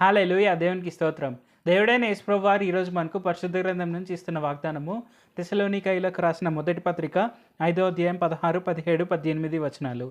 హల్లెలూయా! దేవునికి స్తోత్రం. దేవుడైన యేసుప్రభు వారు ఈరోజు మనకు పరిశుద్ధ గ్రంథం నుంచి ఇస్తున్న వాగ్దానము తెస్సలోనికయులకు రాసిన మొదటి పత్రిక 5వ అధ్యాయం 16, 17, 18 వచనాలు.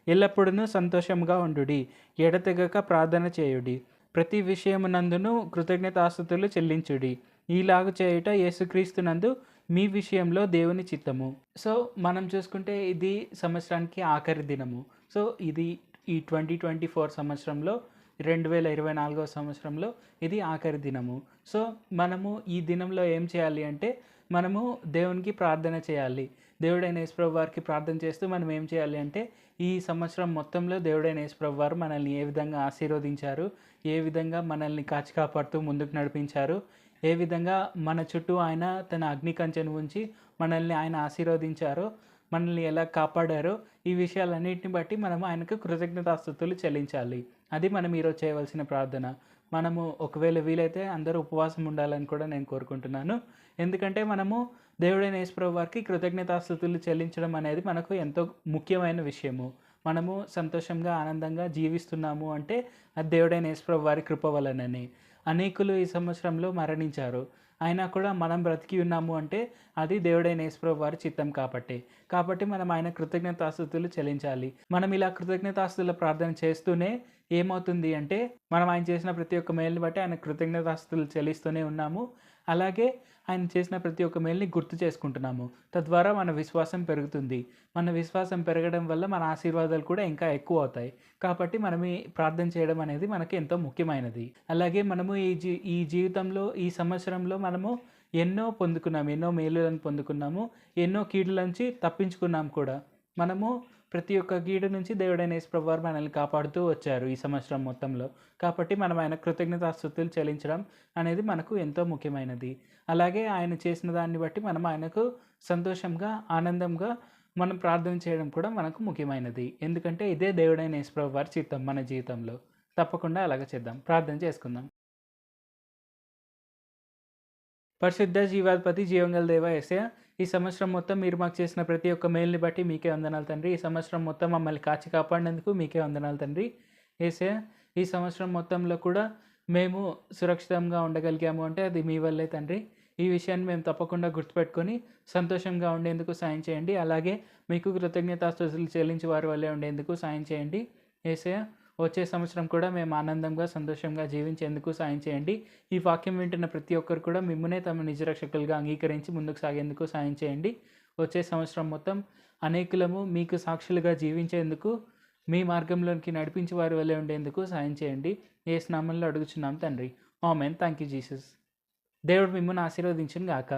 ఎల్లప్పుడూ సంతోషముగా ఉండుడి, ఎడతెగక ప్రార్థన చేయుడి, ప్రతి విషయమునందును కృతజ్ఞతాస్తుతులు చెల్లించుడి. ఈలాగు చేయుట యేసుక్రీస్తునందు మీ విషయంలో దేవుని చిత్తము. సో మనం చూసుకుంటే ఇది సంవత్సరానికి ఆఖరి దినము. సో ఇది ఈ 2024 సంవత్సరంలో 2024వ సంవత్సరంలో ఇది ఆఖరి దినము. సో మనము ఈ దినంలో ఏం చేయాలి అంటే మనము దేవునికి ప్రార్థన చేయాలి. దేవుడైన యేసుప్రభు వారికి ప్రార్థన చేస్తూ మనం ఏం చేయాలి అంటే ఈ సంవత్సరం మొత్తంలో దేవుడైన యేసుప్రభు వారు మనల్ని ఏ విధంగా ఆశీర్వదించారు, ఏ విధంగా మనల్ని కాచి కాపాడుతూ ముందుకు నడిపించారు, ఏ విధంగా మన చుట్టూ ఆయన తన అగ్ని కంచెను ఉంచి మనల్ని ఆయన ఆశీర్వదించారో, మనల్ని ఎలా కాపాడారో ఈ విషయాలన్నింటిని బట్టి మనం ఆయనకు కృతజ్ఞతాస్తుతులు చెల్లించాలి. అది మనం ఈరోజు చేయవలసిన ప్రార్థన. మనము ఒకవేళ వీలైతే అందరూ ఉపవాసం ఉండాలని కూడా నేను కోరుకుంటున్నాను. ఎందుకంటే మనము దేవుడైన యేసుప్రభు వారికి కృతజ్ఞతాస్తుతులు చెల్లించడం అనేది మనకు ఎంతో ముఖ్యమైన విషయము. మనము సంతోషంగా ఆనందంగా జీవిస్తున్నాము అంటే అది దేవుడైన యేసుప్రభు వారి కృప వలననే. అనేకులు ఈ సంవత్సరంలో మరణించారు. అయినా కూడా మనం బ్రతికి ఉన్నాము అంటే అది దేవుడైన యేసుప్రభు వారి చిత్తం కాబట్టి మనం ఆయన కృతజ్ఞతాస్తుతులు చెల్లించాలి. మనం ఇలా కృతజ్ఞతాస్తుతుల ప్రార్థన చేస్తూనే ఏమవుతుంది అంటే మనం ఆయన చేసిన ప్రతి ఒక్క మేలుని బట్టి ఆయన కృతజ్ఞతాస్తుతులు చెల్లిస్తూనే ఉన్నాము. అలాగే ఆయన చేసిన ప్రతి ఒక్క మేలుని గుర్తు చేసుకుంటున్నాము. తద్వారా మన విశ్వాసం పెరుగుతుంది. మన విశ్వాసం పెరగడం వల్ల మన ఆశీర్వాదాలు కూడా ఇంకా ఎక్కువ అవుతాయి. కాబట్టి మనం ఈ ప్రార్థన చేయడం అనేది మనకి ఎంతో ముఖ్యమైనది. అలాగే మనము ఈ జీవితంలో ఈ సంవత్సరంలో మనము ఎన్నో పొందుకున్నాము, ఎన్నో మేలులను పొందుకున్నాము, ఎన్నో కీడుల నుంచి తప్పించుకున్నాం కూడా. మనము ప్రతి ఒక్క కీడు నుంచి దేవుడైన యేసుప్రభు వారు మనల్ని కాపాడుతూ వచ్చారు ఈ సంవత్సరం మొత్తంలో. కాబట్టి మనం ఆయన కృతజ్ఞతాస్తుతులు చెల్లించడం అనేది మనకు ఎంతో ముఖ్యమైనది. అలాగే ఆయన చేసిన దాన్ని బట్టి మనం ఆయనకు సంతోషంగా, ఆనందంగా మనం ప్రార్థన చేయడం కూడా మనకు ముఖ్యమైనది. ఎందుకంటే ఇదే దేవుడైన యేసుప్రభు వారి చిత్తం మన జీవితంలో. తప్పకుండా అలాగ చేద్దాం. ప్రార్థన చేసుకుందాం. పరిశుద్ధ జీవాధిపతి జీవంగల దేవ యేసయ్య, ఈ సంవత్సరం మొత్తం మీరు మాకు చేసిన ప్రతి ఒక్క మేలుని బట్టి మీకే వందనాలు తండ్రి. ఈ సంవత్సరం మొత్తం మమ్మల్ని కాచి కాపాడినందుకు మీకే వందనాలు తండ్రి. యేసయ్య, ఈ సంవత్సరం మొత్తంలో కూడా మేము సురక్షితంగా ఉండగలిగాము అంటే అది మీ వల్లే తండ్రి. ఈ విషయాన్ని మేము తప్పకుండా గుర్తుపెట్టుకొని సంతోషంగా ఉండేందుకు సాయం చేయండి. అలాగే మీకు కృతజ్ఞతాస్తుతులు చెల్లించి వారి వల్లే ఉండేందుకు సాయం చేయండి. యేసయ్య, వచ్చే సంవత్సరం కూడా మేము ఆనందంగా, సంతోషంగా జీవించేందుకు సాయం చేయండి. ఈ వాక్యం వింటున్న ప్రతి ఒక్కరు కూడా మిమ్మునే తమ నిజ రక్షకులుగా అంగీకరించి ముందుకు సాగేందుకు సాయం చేయండి. వచ్చే సంవత్సరం మొత్తం అనేకులము మీకు సాక్షులుగా జీవించేందుకు, మీ మార్గంలోనికి నడిపించి వారి వల్లే ఉండేందుకు సాయం చేయండి. యేసు నామములో అడుగుచున్నాం తండ్రి. ఆమేన్. Thank you Jesus. దేవుడు మిమ్మల్ని ఆశీర్వదించును గాక.